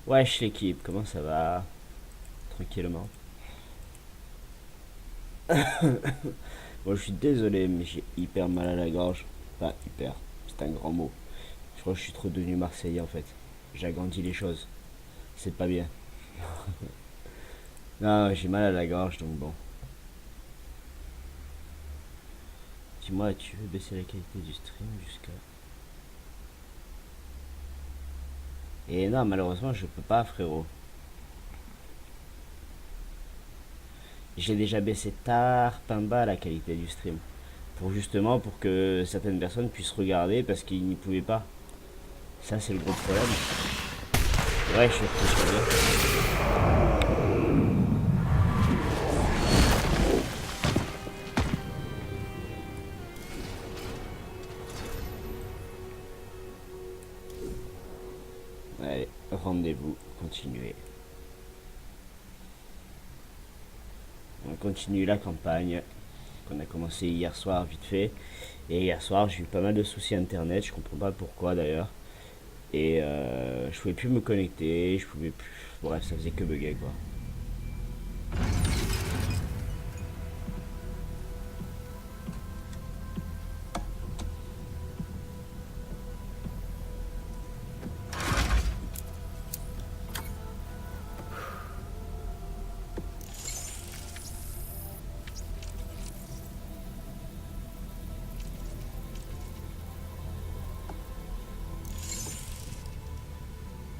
Wesh l'équipe, comment ça va? Tranquillement. Bon, je suis désolé, mais j'ai hyper mal à la gorge. Enfin, hyper, c'est un grand mot. Je crois que je suis trop devenu Marseillais en fait. J'agrandis les choses. C'est pas bien. Non, j'ai mal à la gorge, donc bon. Dis-moi, tu veux baisser la qualité du stream jusqu'à... Et non, malheureusement, je peux pas, frérot. J'ai déjà baissé tard, pas bas la qualité du stream. Pour justement, pour que certaines personnes puissent regarder parce qu'ils n'y pouvaient pas. Ça, c'est le gros problème. Ouais, je suis retourné. Allez, rendez-vous, continuez. On continue la campagne qu'on a commencé hier soir vite fait. Et hier soir, j'ai eu pas mal de soucis internet, je comprends pas pourquoi d'ailleurs. Et je pouvais plus me connecter, je pouvais plus. Bref, ça faisait que bugger quoi.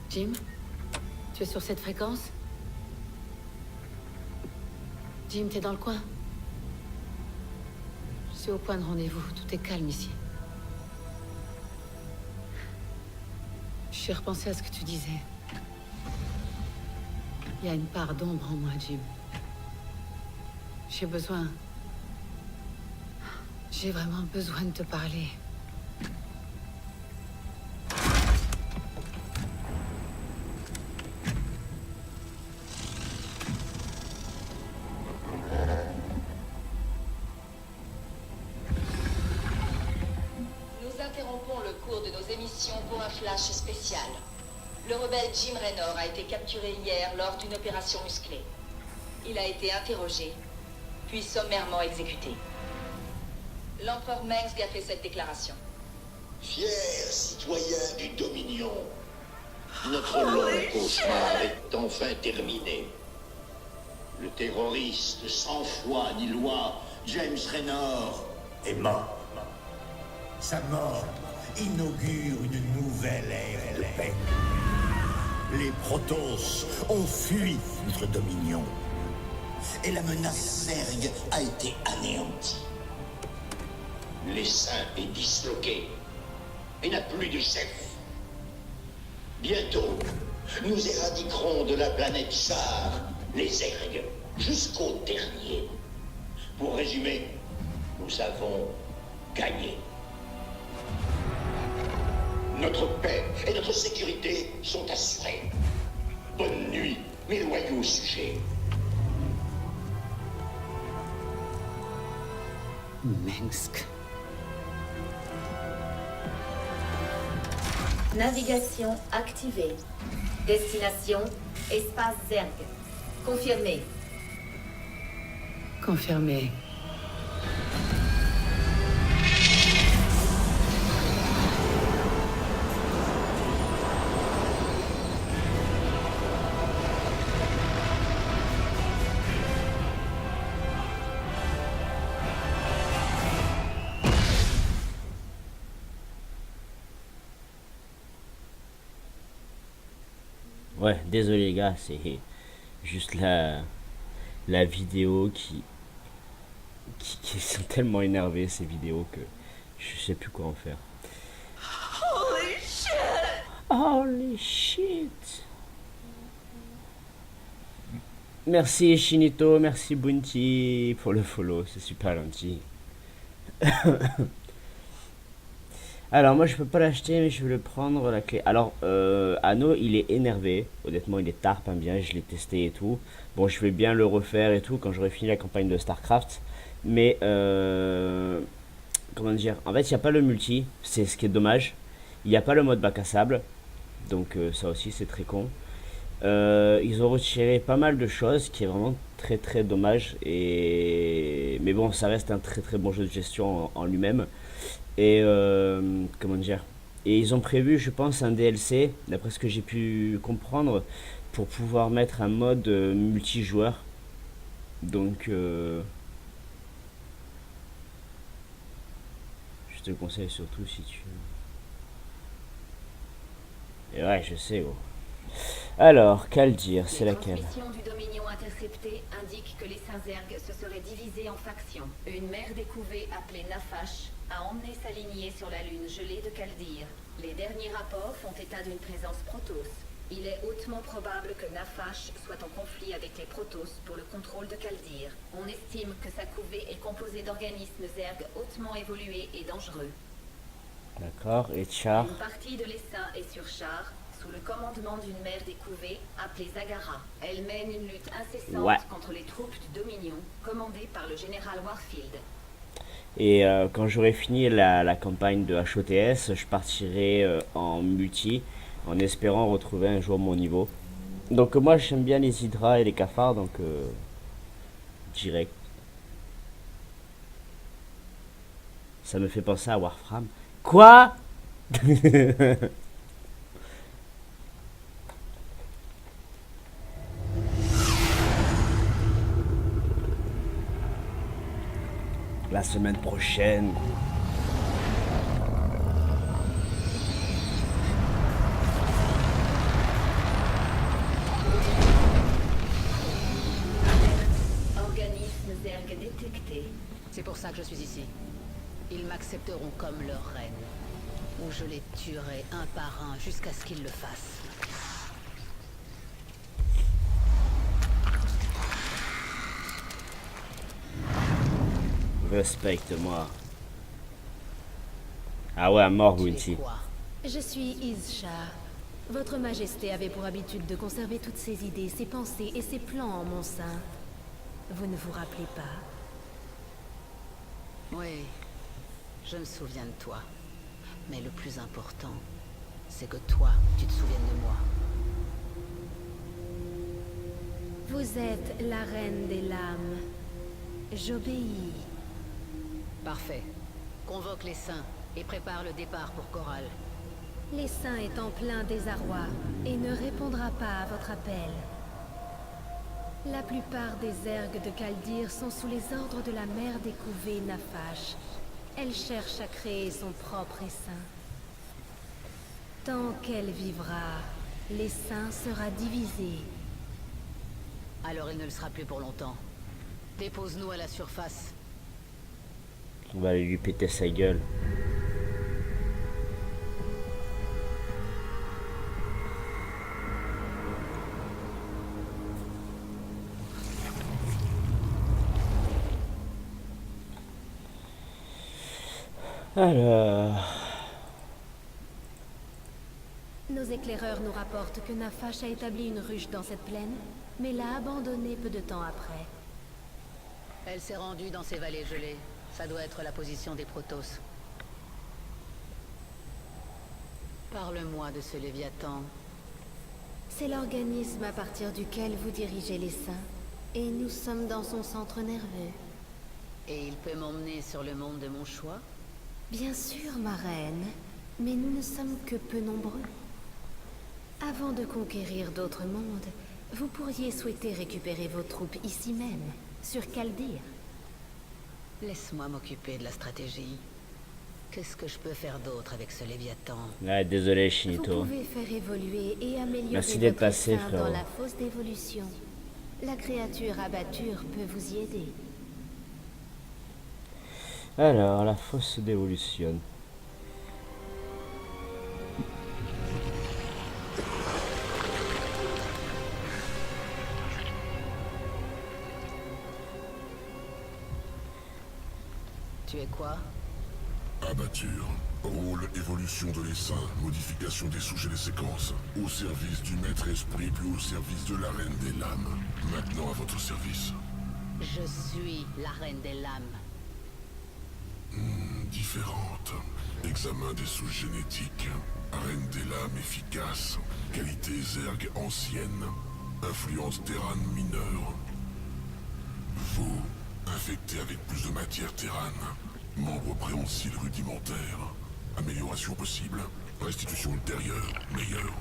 Jim, tu es sur cette fréquence? Jim, t'es dans le coin? Je suis au point de rendez-vous. Tout est calme ici. J'ai repensé à ce que tu disais. Il y a une part d'ombre en moi, Jim. J'ai besoin... J'ai vraiment besoin de te parler. Nous interrompons le cours de nos émissions pour un flash spécial. Le rebelle Jim Raynor a été capturé hier lors d'une opération musclée. Il a été interrogé, puis sommairement exécuté. L'empereur Mengsk a fait cette déclaration. Fiers citoyens du Dominion, notre long cauchemar est enfin terminé. Le terroriste sans foi ni loi, James Raynor, est mort. Sa mort inaugure une nouvelle ère de paix. Les Protoss ont fui notre Dominion. Et la menace Zerg a été anéantie. L'essaim est disloqué et n'a plus de chef. Bientôt, nous éradiquerons de la planète Tsar les Zerg jusqu'au dernier. Pour résumer, nous avons gagné. Notre paix et notre sécurité sont assurées. Bonne nuit, mes loyaux sujets. Mengsk. Navigation activée. Destination, espace Zerg. Confirmé. Confirmé. Ouais, désolé les gars, c'est juste la vidéo qui sont tellement énervés ces vidéos que je sais plus quoi en faire. Holy shit! Holy shit! Merci Shinito, merci Bounty pour le follow, c'est super gentil. Alors moi je peux pas l'acheter mais je vais le prendre la clé. Alors Anno il est énervé, honnêtement il est tarp hein, bien, je l'ai testé et tout. Bon je vais bien le refaire et tout quand j'aurai fini la campagne de StarCraft. Mais comment dire, en fait il n'y a pas le multi, c'est ce qui est dommage. Il n'y a pas le mode bac à sable, donc ça aussi c'est très con. Ils ont retiré pas mal de choses, ce qui est vraiment très très dommage. Mais bon, ça reste un très très bon jeu de gestion en lui-même. Et comment dire? Et ils ont prévu, je pense, un DLC, d'après ce que j'ai pu comprendre, pour pouvoir mettre un mode multijoueur. Donc, je te conseille surtout si tu... Et ouais, je sais, gros. Alors, Kaldir, c'est Les laquelle? transmissions du Dominion interceptées indiquent que les Saint-Zerg se seraient divisés en factions. Une mère découvée appelée Nafash a emmené sa lignée sur la lune gelée de Kaldir. Les derniers rapports font état d'une présence Protoss. Il est hautement probable que Nafash soit en conflit avec les Protoss pour le contrôle de Kaldir. On estime que sa couvée est composée d'organismes Zerg hautement évolués et dangereux. D'accord, et Char? Une partie de l'essaim est sur Char, sous le commandement d'une mère découvée appelée Zagara. Elle mène une lutte incessante contre les troupes du Dominion, commandées par le général Warfield. Et quand j'aurai fini la campagne de HOTS, je partirai en multi, en espérant retrouver un jour mon niveau. Donc moi j'aime bien les hydras et les cafards, donc direct. Ça me fait penser à Warframe. Quoi? La semaine prochaine. Organisme Zerg détecté. C'est pour ça que je suis ici. Ils m'accepteront comme leur reine. Ou je les tuerai un par un jusqu'à ce qu'ils le fassent. Respecte-moi. Ah ouais, à mort, Tu es Bounty. quoi? Je suis Isha. Votre Majesté avait pour habitude de conserver toutes ses idées, ses pensées et ses plans en mon sein. Vous ne vous rappelez pas? Oui, je me souviens de toi. Mais le plus important, c'est que toi, tu te souviennes de moi. Vous êtes la reine des lames. J'obéis. Parfait. Convoque les saints et prépare le départ pour Corral. Les saints est en plein désarroi et ne répondra pas à votre appel. La plupart des Zergs de Kaldir sont sous les ordres de la mère découvée Nafash. Elle cherche à créer son propre essaim. Tant qu'elle vivra, l'essaim sera divisé. Alors il ne le sera plus pour longtemps. Dépose-nous à la surface. On va aller lui péter sa gueule. Alors... Nos éclaireurs nous rapportent que Nafash a établi une ruche dans cette plaine, mais l'a abandonnée peu de temps après. Elle s'est rendue dans ces vallées gelées. Ça doit être la position des Protoss. Parle-moi de ce Léviathan. C'est l'organisme à partir duquel vous dirigez les saints, et nous sommes dans son centre nerveux. Et il peut m'emmener sur le monde de mon choix? Bien sûr, ma reine, mais nous ne sommes que peu nombreux. Avant de conquérir d'autres mondes, vous pourriez souhaiter récupérer vos troupes ici même, sur Kaldir. Laisse-moi m'occuper de la stratégie. Qu'est-ce que je peux faire d'autre avec ce Léviathan? Ouais, désolé, Vous Shinito. pouvez faire évoluer et améliorer Merci d'être votre passé, essaim frérot. dans la fosse d'évolution. La créature abattue peut vous y aider. Alors, la fosse d'évolution. Tu es quoi? Abatture. Rôle évolution de l'essaim, modification des souches et des séquences. Au service du maître esprit, puis au service de la reine des lames. Maintenant à votre service. Je suis la reine des lames. Différente. Examen des souches génétiques. Reine des lames efficace, qualité Zerg ancienne, influence Terran mineure. Vous, infecté avec plus de matière Terran, membre préhensile rudimentaire, amélioration possible, restitution ultérieure, meilleure.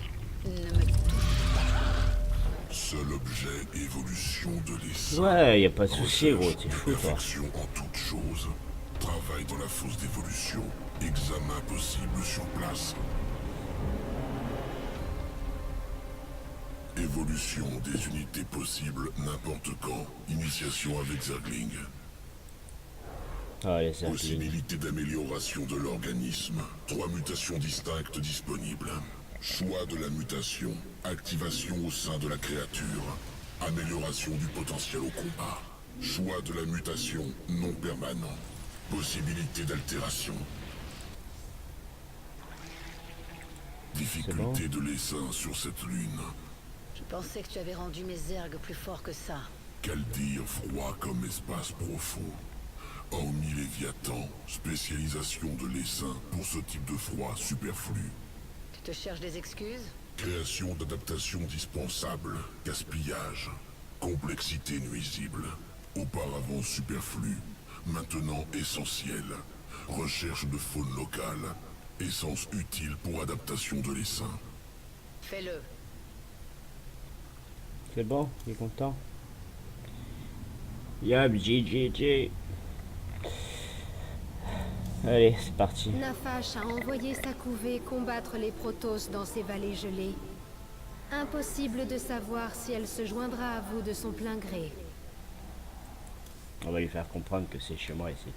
Ne me touche Seul objet, évolution de l'essai. Ouais, y a pas de souci, gros, t'es fou, toi. Perfection en toute chose. Travail dans la fosse d'évolution. Examen possible sur place. Évolution des unités possibles n'importe quand. Initiation avec Zergling. Ah, les Zerglings. Possibilité d'amélioration de l'organisme. 3 mutations distinctes disponibles. Choix de la mutation. Activation au sein de la créature. Amélioration du potentiel au combat. Choix de la mutation non permanent. Possibilité d'altération. Difficulté de l'essaim sur cette lune. Je pensais que tu avais rendu mes zergs plus forts que ça. Kaldir froid comme espace profond. Hormis Léviathan, spécialisation de l'essaim pour ce type de froid superflu. Tu te cherches des excuses? Création d'adaptation dispensable, gaspillage, complexité nuisible, auparavant superflu, maintenant essentiel, recherche de faune locale, essence utile pour adaptation de l'essaim. Fais-le. C'est bon, il est content. Yab, GGG. Allez, c'est parti. Nafash a envoyé sa couvée combattre les Protoss dans ces vallées gelées. Impossible de savoir si elle se joindra à vous de son plein gré. On va lui faire comprendre que c'est chez moi ici.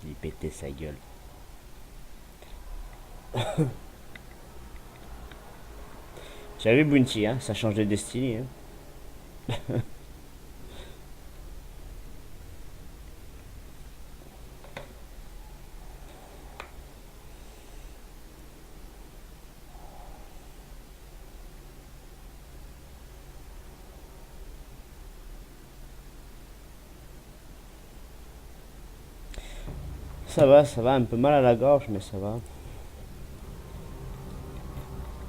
Il pétait sa gueule. J'ai vu Bounty, hein, ça change de destinée. Hein. Ça va, un peu mal à la gorge, mais ça va.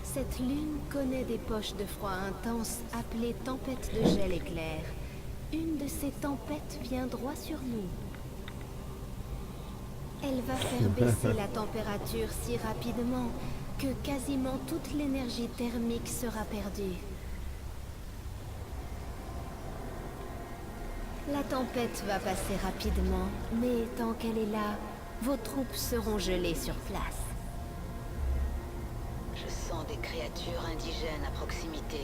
Cette lune connaît des poches de froid intense appelées tempêtes de gel éclair. Une de ces tempêtes vient droit sur nous. Elle va faire baisser la température si rapidement que quasiment toute l'énergie thermique sera perdue. La tempête va passer rapidement, mais tant qu'elle est là, vos troupes seront gelées sur place. Je sens des créatures indigènes à proximité.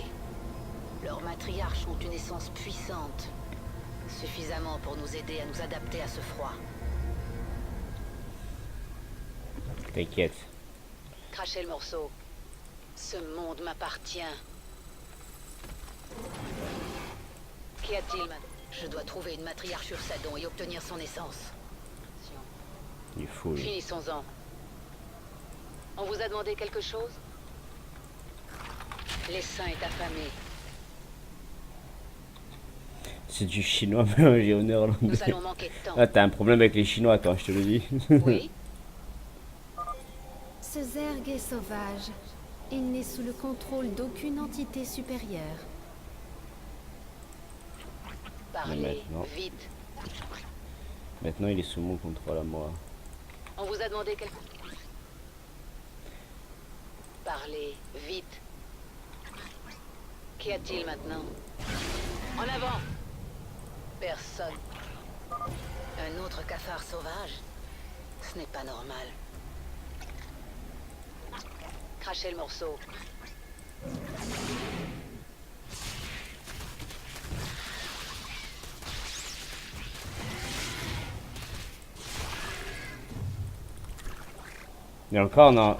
Leurs matriarches ont une essence puissante. Suffisamment pour nous aider à nous adapter à ce froid. T'inquiète. Crachez le morceau. Ce monde m'appartient. Qu'y a-t-il maintenant? Je dois trouver une matriarche Ursadon et obtenir son essence. Il est fou, lui. Finissons-en. On vous a demandé quelque chose? L'essaim est affamé. C'est du chinois mélangé au néerlandais. Nous allons manquer de temps. Ah, t'as un problème avec les chinois, toi, je te le dis. Oui? Ce Zerg est sauvage. Il n'est sous le contrôle d'aucune entité supérieure. Parlez, maintenant. vite. Maintenant, il est sous mon contrôle à moi. On vous a demandé quelque... Parlez, vite. Qu'y a-t-il maintenant? En avant! Personne. Un autre cafard sauvage? Ce n'est pas normal. Crachez le morceau. Et encore, non.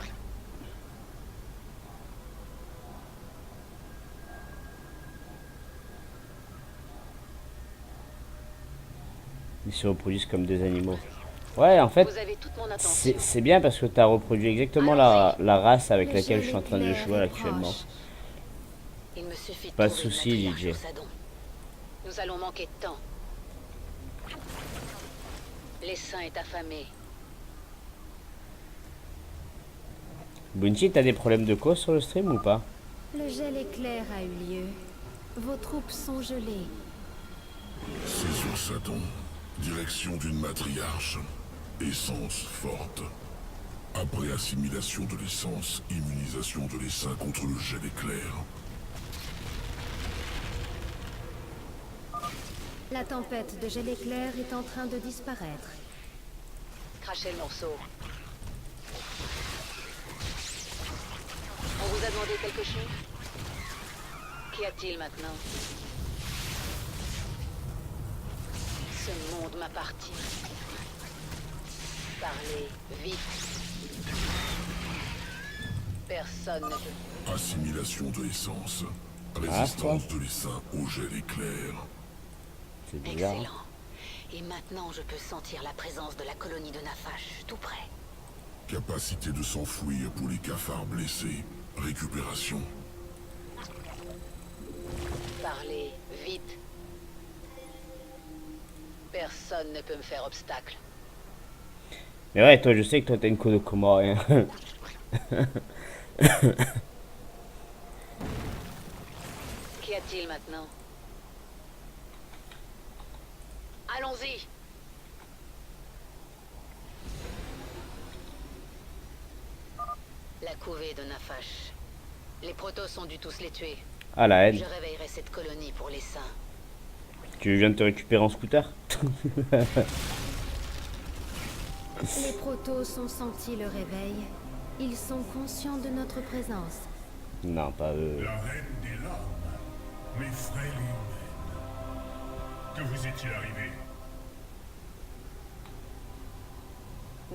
Ils se reproduisent comme des animaux. Ouais, en fait, Vous avez toute mon attention. c'est bien parce que tu as reproduit exactement la race avec laquelle je suis en train de jouer actuellement. Il me suffit de Pas de trouver une souci, matriarche DJ. Ursadon. Nous allons manquer de temps. L'essaim est affamé. Bounty, t'as des problèmes de cause sur le stream ou pas? Le gel éclair a eu lieu. Vos troupes sont gelées. C'est sur Satan. Direction d'une matriarche. Essence forte. Après assimilation de l'essence, immunisation de l'essaim contre le gel éclair. La tempête de gel éclair est en train de disparaître. Crachez le morceau. On vous a demandé quelque chose? Qu'y a-t-il maintenant? Ce monde m'appartient. Parlez, vite. Personne ne peut. Assimilation de l'essence. Résistance de l'essaim au gel éclair. C'est bizarre. Excellent. Et maintenant, je peux sentir la présence de la colonie de Nafash, tout près. Capacité de s'enfouir pour les cafards blessés. Récupération. Parlez, vite. Personne ne peut me faire obstacle. Mais ouais, toi, je sais que toi, t'as une code de Comorien. Qu'y a-t-il maintenant? Allons-y. La couvée de Nafash. Les Protoss ont dû tous les tuer. Ah, la haine. Je réveillerai cette colonie pour les saints. Tu viens de te récupérer en scooter? Les Protoss ont senti le réveil. Ils sont conscients de notre présence. Non, pas eux. La reine des larmes, mes frêles et humaines. Que vous est-il arrivé?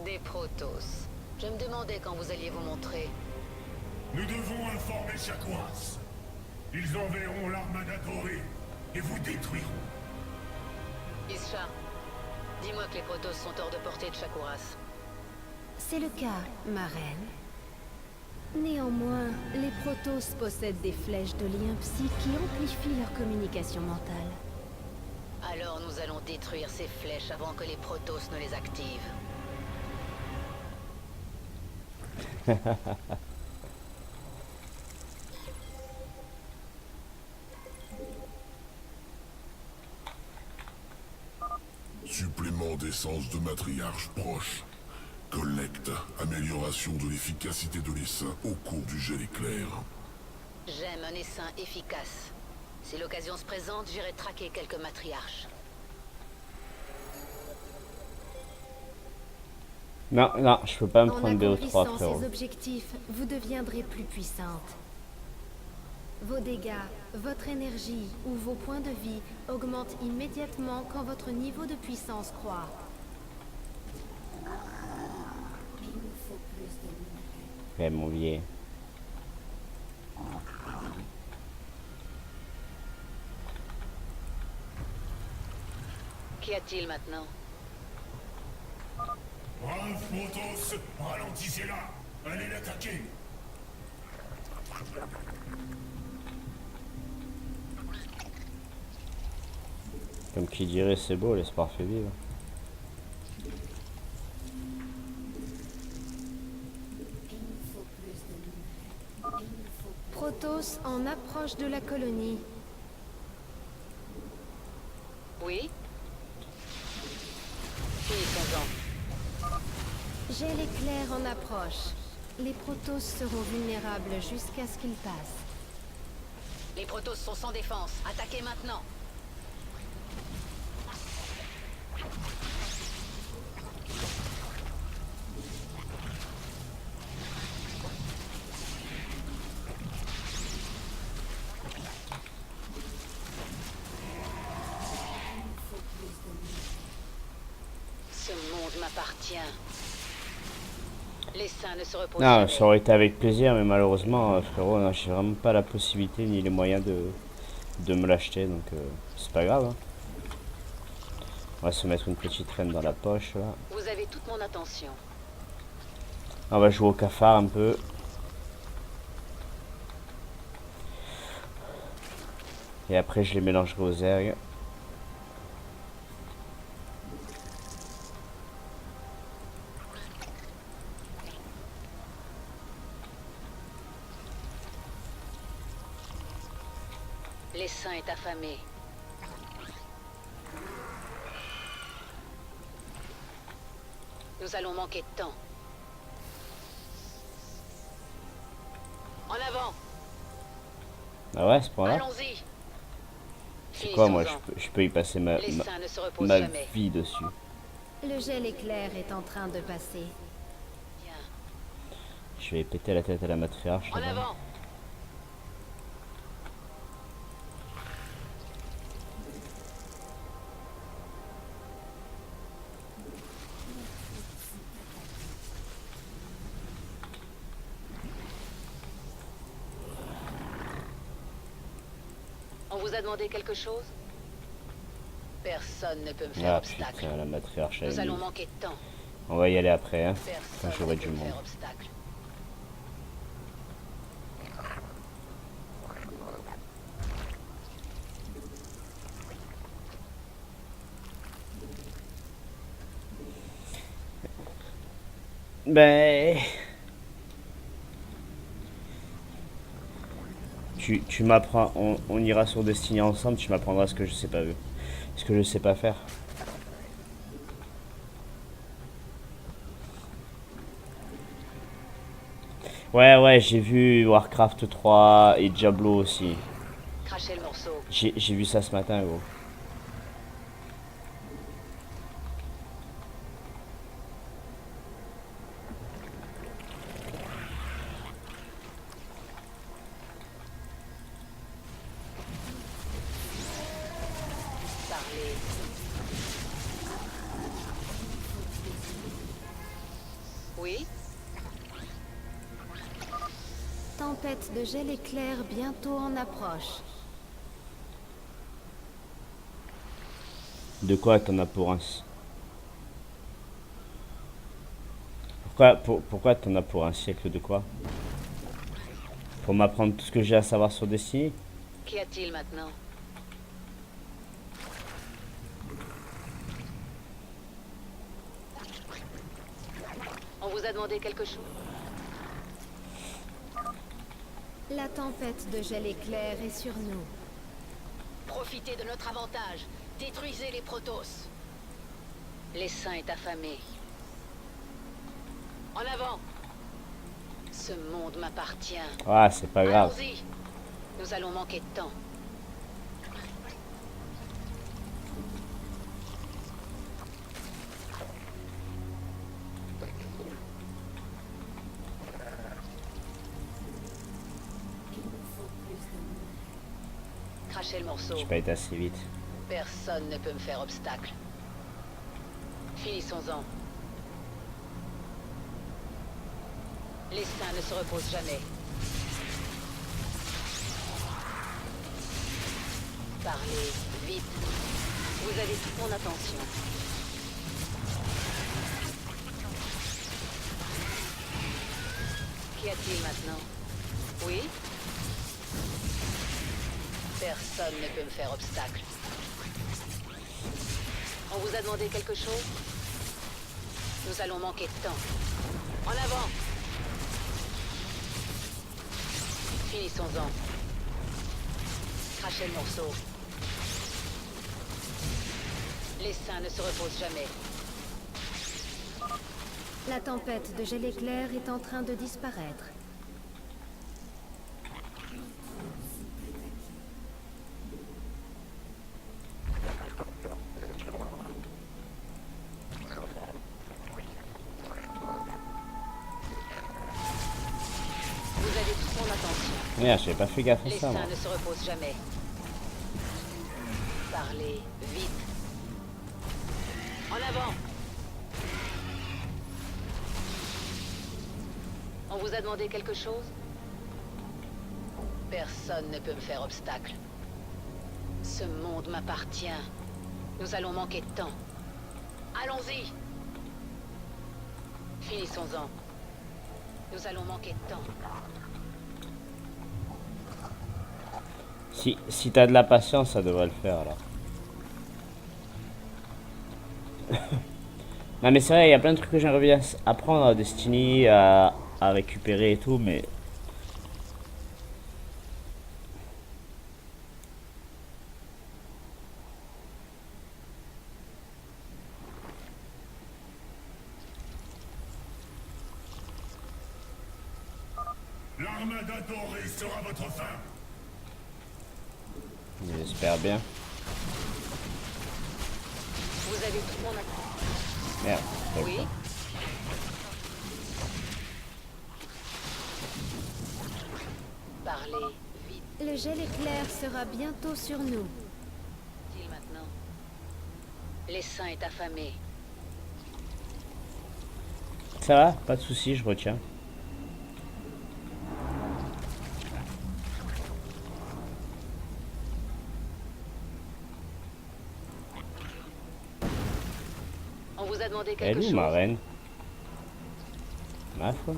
Des Protoss. Je me demandais quand vous alliez vous montrer. Nous devons informer Shakuras. Ils enverront l'armada dorée et vous détruiront. Isha, dis-moi que les Protoss sont hors de portée de Shakuras. C'est le cas, ma reine. Néanmoins, les Protoss possèdent des flèches de lien psy qui amplifient leur communication mentale. Alors nous allons détruire ces flèches avant que les Protoss ne les activent. Supplément d'essence de matriarche proche. Collecte. Amélioration de l'efficacité de l'essaim au cours du gel éclair. J'aime un essaim efficace. Si l'occasion se présente, j'irai traquer quelques matriarches. Non, non, je peux pas me En prendre BO3, accomplissant frérot. ces objectifs, vous deviendrez plus puissante. Vos dégâts, votre énergie ou vos points de vie augmentent immédiatement quand votre niveau de puissance croît. Ouais, mon vieil. Qu'y a-t-il maintenant? Brave Protoss, ralentissez-la. Allez l'attaquer. Comme qui dirait, c'est beau, l'espoir fait vivre. Protoss en approche de la colonie. Oui? Finissons-en. Gel éclair en approche. Les Protoss seront vulnérables jusqu'à ce qu'ils passent. Les Protoss sont sans défense. Attaquez maintenant. Ce monde m'appartient. Les saints ne se reposent Non, jamais. ça aurait été avec plaisir, mais malheureusement, frérot, non, j'ai vraiment pas la possibilité ni les moyens de me l'acheter, donc c'est pas grave. Hein. On va se mettre une petite reine dans la poche, là. Vous avez toute mon attention. On va jouer au cafard un peu. Et après, je les mélangerai aux ergs. L'essaim est affamé. Nous allons manquer de temps. En avant. Ah ouais, à ce point-là. Allons-y. C'est quoi, moi, Finissons-en. je peux y passer ma L'essaim ne se repose ma jamais. vie dessus. Le gel éclair est en train de passer. Bien. Je vais péter la tête à la matriarche. En là-bas. avant. On vous a demandé quelque chose? Personne ne peut me faire Ah obstacle. putain, la matriarche, elle Nous est allons mise. manquer de temps. On va y aller après, hein. Quand Personne j'aurai ne du peut me monde. faire obstacle. Ben... Tu m'apprends, on ira sur Destiny ensemble, tu m'apprendras ce que je sais pas vu. Ce que je sais pas faire. Ouais, j'ai vu Warcraft 3 et Diablo aussi. Crachez le morceau. J'ai vu ça ce matin, gros. Parlez. Oui? Tempête de gel éclair bientôt en approche. De quoi t'en as pour un... Pourquoi t'en as pour un siècle de quoi? Pour m'apprendre tout ce que j'ai à savoir sur Destiny? Qu'y a-t-il maintenant? On vous a demandé quelque chose? La tempête de gel éclair est sur nous. Profitez de notre avantage. Détruisez les Protoss. L'essaim est affamé. En avant. Ce monde m'appartient. Ah, c'est pas grave. Allons-y. Nous allons manquer de temps. Crachez le morceau. J'ai pas été assez vite. Personne ne peut me faire obstacle. Finissons-en. L'essaim ne se repose jamais. Parlez, vite. Vous avez toute mon attention. Qu'y a-t-il maintenant? Oui? Personne ne peut me faire obstacle. On vous a demandé quelque chose? Nous allons manquer de temps. En avant! Finissons-en. Crachez le morceau. L'essaim ne se repose jamais. La tempête de gel éclair est en train de disparaître. Vous avez toute mon attention. Merde, j'avais pas fait gaffe à ça, L'essaim moi. ne se repose jamais. Parlez, vite. En avant! On vous a demandé quelque chose? Personne ne peut me faire obstacle. Ce monde m'appartient. Nous allons manquer de temps. Allons-y! Finissons-en. Nous allons manquer de temps. Si t'as de la patience, ça devrait le faire, alors. Non, mais c'est vrai, il y a plein de trucs que j'aimerais bien apprendre à Destiny, à récupérer et tout, mais... L'armada dorée sera votre fin. J'espère bien. Vous avez tout mon accord. Merde. Oui. Parlez vite, Le gel éclair sera bientôt sur nous. dit-il maintenant. L'essaim est affamé. Ça va, pas de soucis, je retiens. On vous a demandé Elle quelque est où chose. ma reine? Ma foi.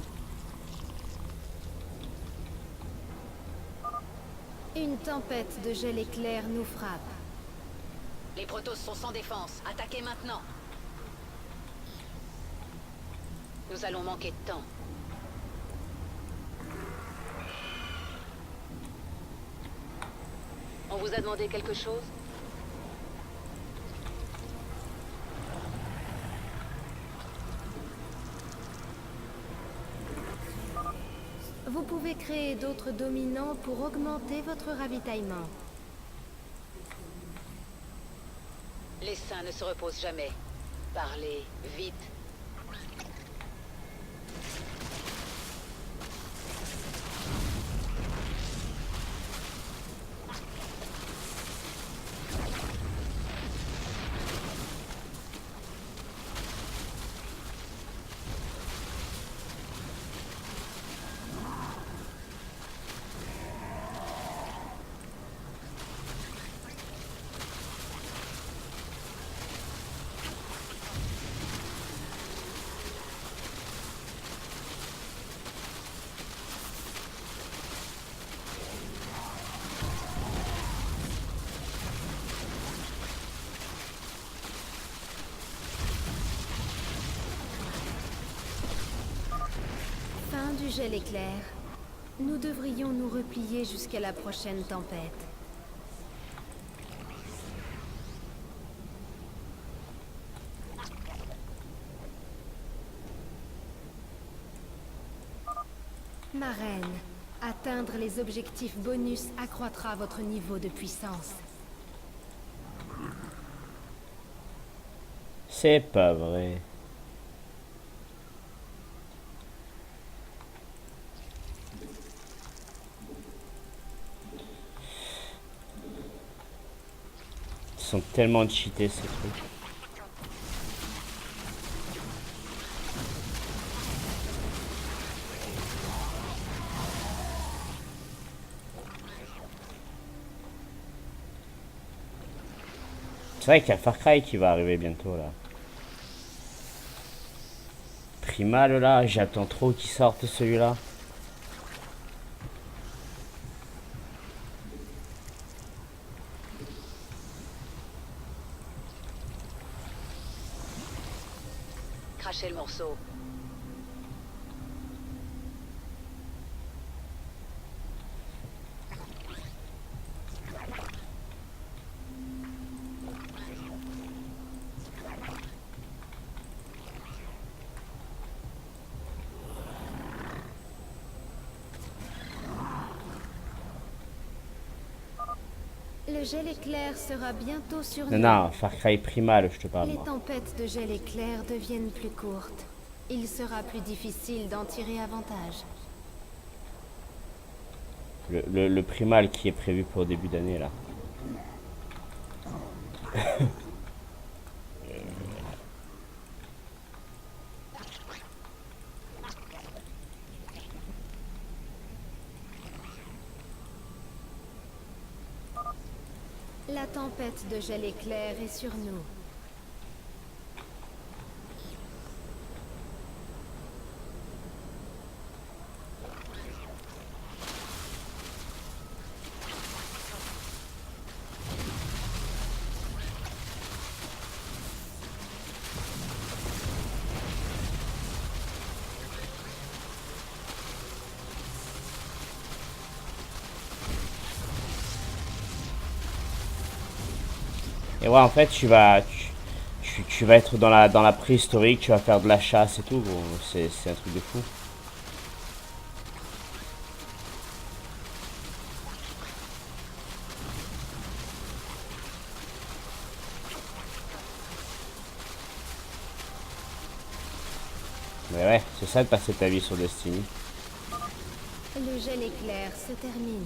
Une tempête de gel éclair nous frappe. Les Protoss sont sans défense. Attaquez maintenant. Nous allons manquer de temps. On vous a demandé quelque chose? Vous pouvez créer d'autres dominants pour augmenter votre ravitaillement. Les saints ne se reposent jamais. Parlez vite. Fin du gel éclair. Nous devrions nous replier jusqu'à la prochaine tempête. Ma reine, atteindre les objectifs bonus accroîtra votre niveau de puissance. C'est pas vrai. Ils sont tellement cheatés ces trucs. C'est vrai qu'il y a Far Cry qui va arriver bientôt là. Primal là, j'attends trop qu'il sorte celui-là. Crachez le morceau. Le gel éclair sera bientôt sur Non, nous. non, Far Cry Primal, je te parle Les moi. tempêtes de gel éclair deviennent plus courtes. Il sera plus difficile d'en tirer avantage. Le Primal qui est prévu pour début d'année là. La tempête de gel éclair est sur nous. Et ouais, en fait, tu vas être dans la préhistorique, tu vas faire de la chasse et tout, gros. C'est un truc de fou. Mais ouais, c'est ça de passer ta vie sur Destiny. Le gel éclair se termine.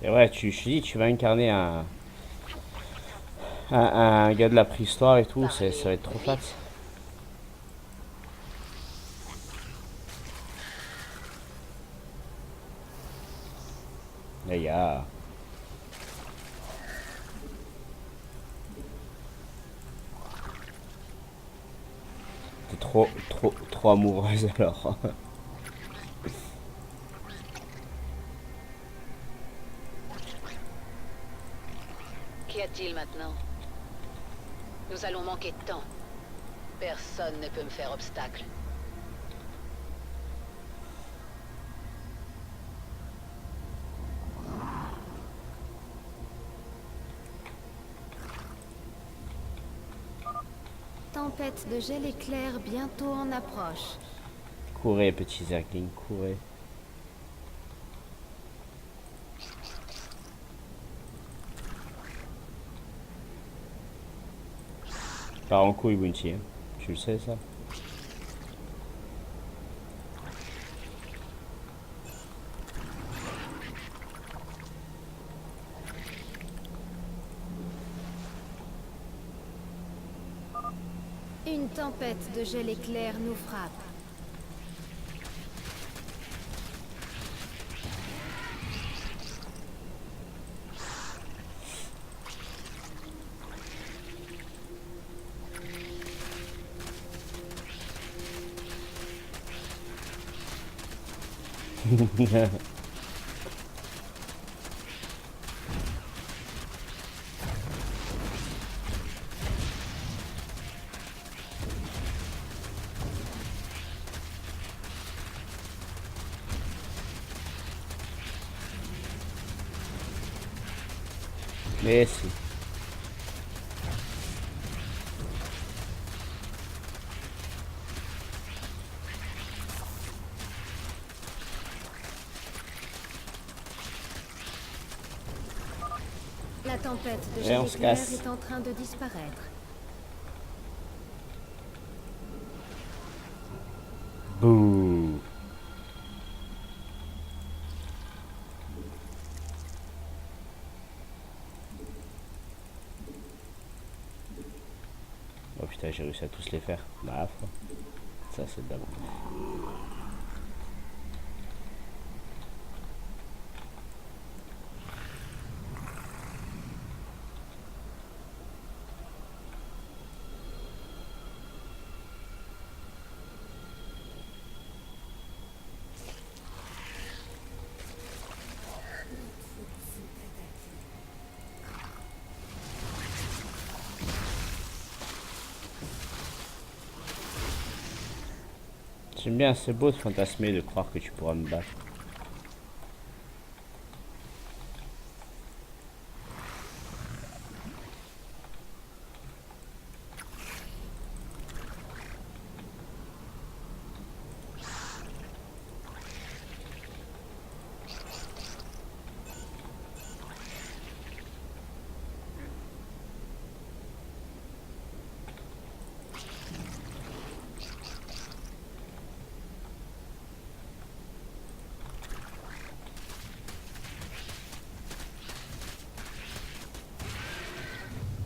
Et ouais, je te dis, tu vas incarner un gars de la préhistoire et tout, ça va être trop fat. Les gars. T'es trop amoureuse alors. Qu'y a-t-il maintenant? Nous allons manquer de temps. Personne ne peut me faire obstacle. Tempête de gel éclair bientôt en approche. Courez, petits zerglings, courez. Pars en couille, Bounty. Hein. Tu le sais, ça? Une tempête de gel éclair nous frappe. Mais si. La tempête de Et gel on se éclair casse. est en train de disparaître. Bouh. Oh putain, j'ai réussi à tous les faire. Ma foi. Ça, c'est d'abord. J'aime bien, c'est beau de fantasmer, de croire que tu pourras me battre.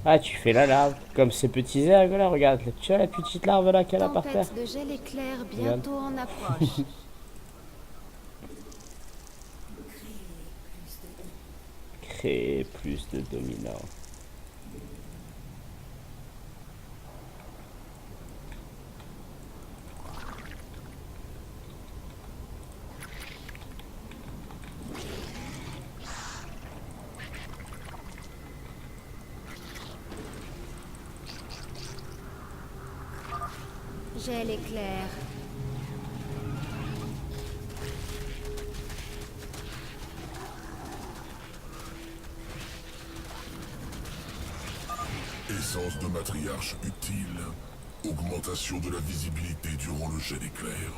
Ah, tu fais la larve, comme ces petits zergs là, regarde, tu vois la petite larve là qu'elle a par terre. Tempête de gel éclair bientôt en approche. Créer plus de dominants. Gel éclair. Essence de matriarche utile. Augmentation de la visibilité durant le jet d'éclair.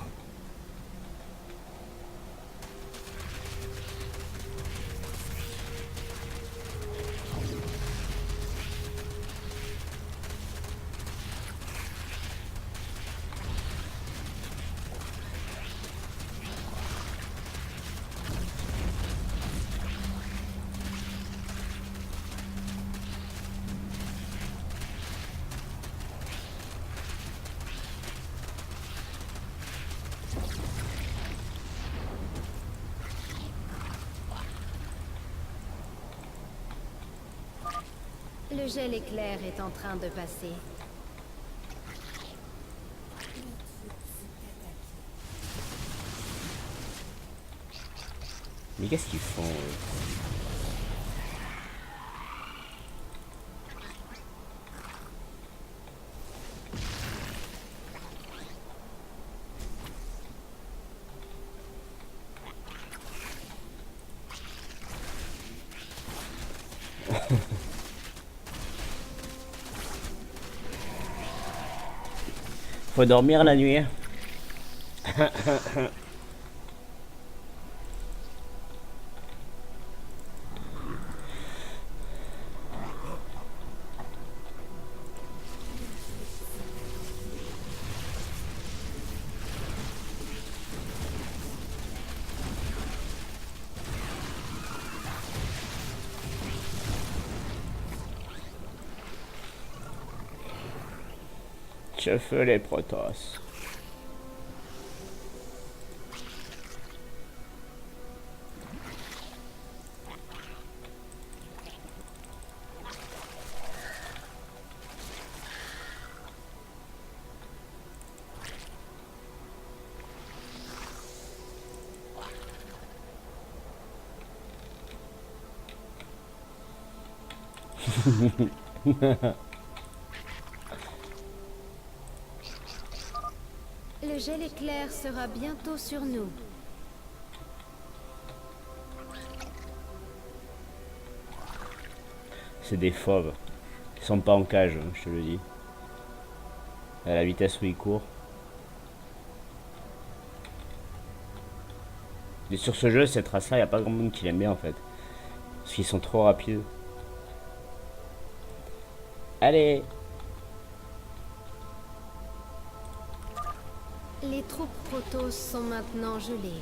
Le gel éclair est en train de passer. Mais qu'est-ce qu'ils font Faut dormir la nuit. Je fais les Protoss. Le gel éclair sera bientôt sur nous. C'est des fauves. Ils sont pas en cage, hein, je te le dis. À la vitesse où ils courent. Et sur ce jeu, cette race-là, il n'y a pas grand monde qui l'aime bien en fait. Parce qu'ils sont trop rapides. Allez! Les troupes Protoss sont maintenant gelées.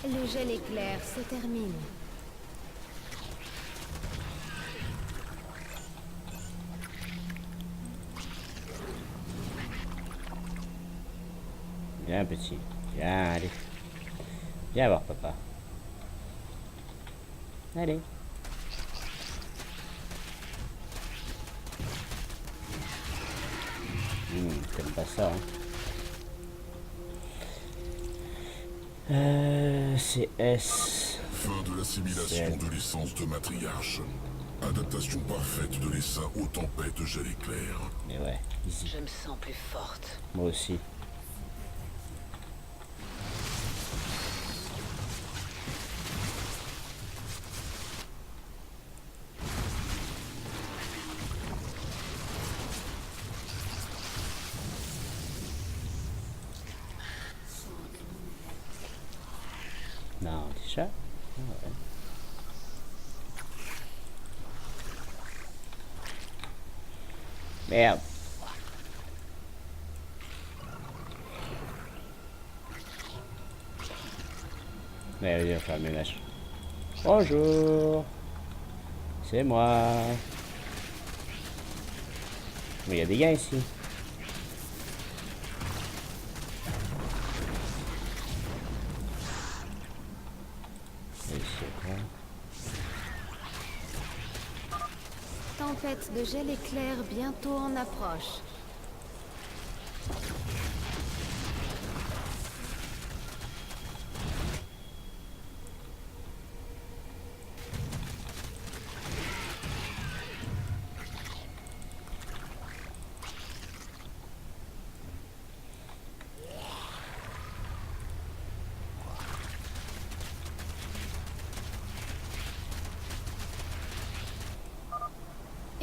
Le gel éclair se termine. Viens petit. Viens, allez. Viens voir papa. Allez. T'aimes pas ça, hein. CS. Fin de l'assimilation de l'essence de matriarche. Adaptation parfaite de l'essaim aux tempêtes gel éclair. Mais ouais, easy. Je me sens plus forte. Moi aussi. Non, déjà. Ah ouais. Merde. Mais vas-y, on va faire le ménage. Bonjour. C'est moi. Mais il y a des gars ici. Et ici, quoi? Tempête de gel éclair bientôt en approche.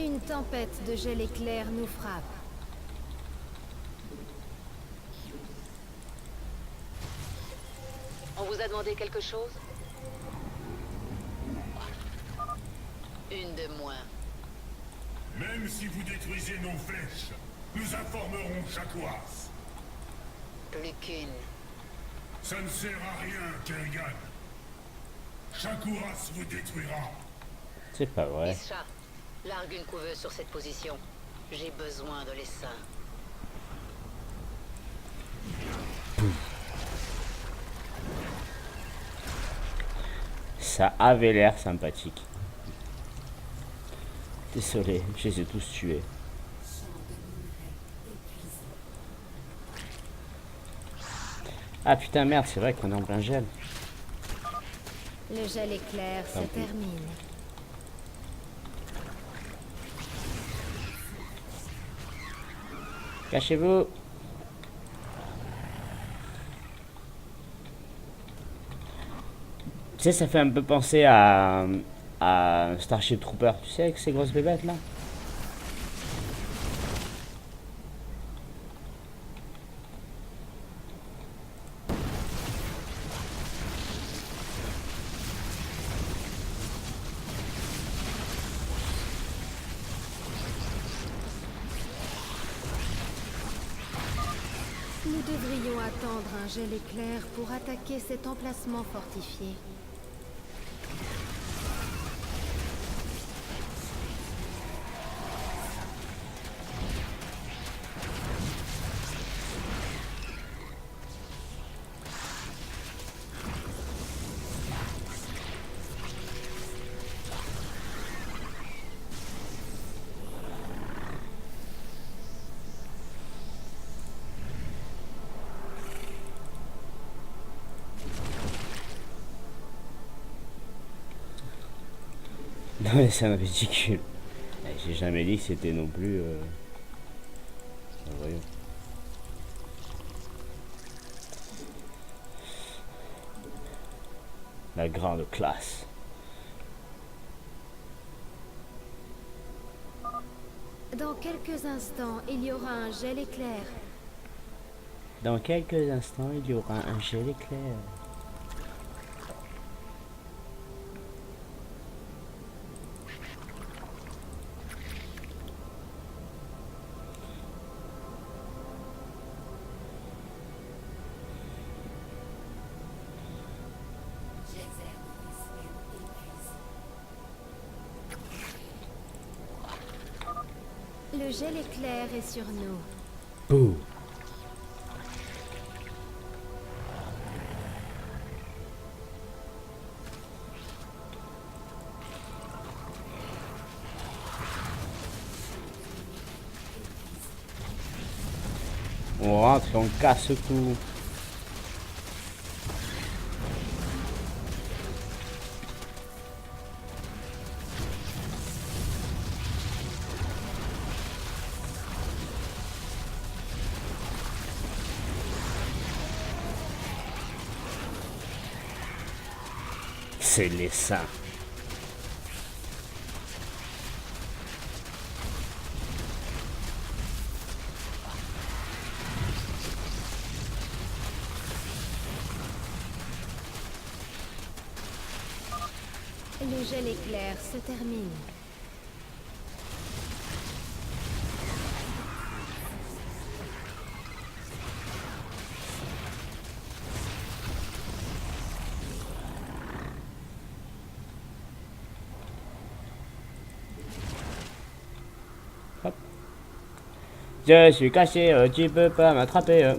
Une tempête de gel éclair nous frappe. On vous a demandé quelque chose? Une de moins. Même si vous détruisez nos flèches, nous informerons Shakuras. Plus qu'une. Ça ne sert à rien, Kerrigan. Shakuras vous détruira. C'est pas vrai. Isha, largue une couveuse sur cette position. J'ai besoin de l'essaim. Ça avait l'air sympathique. Désolé, je les ai tous tués. Ah putain merde, c'est vrai qu'on est en plein gel. Le gel éclair se Tant pis. termine. Cachez-vous. Tu sais, ça fait un peu penser à Starship Trooper, tu sais, avec ces grosses bébêtes là. Nous devrions attendre un gel éclair pour attaquer cet emplacement fortifié. Non mais c'est un ridicule. J'ai jamais dit que c'était non plus... voyons. La grande classe. Dans quelques instants, il y aura un gel éclair. Dans quelques instants, il y aura un gel éclair. Le gel éclair est sur nous. Bouh. On rentre et on casse tout. C'est les seins. Le gel éclair se termine. Hop. Je suis caché, tu peux pas m'attraper.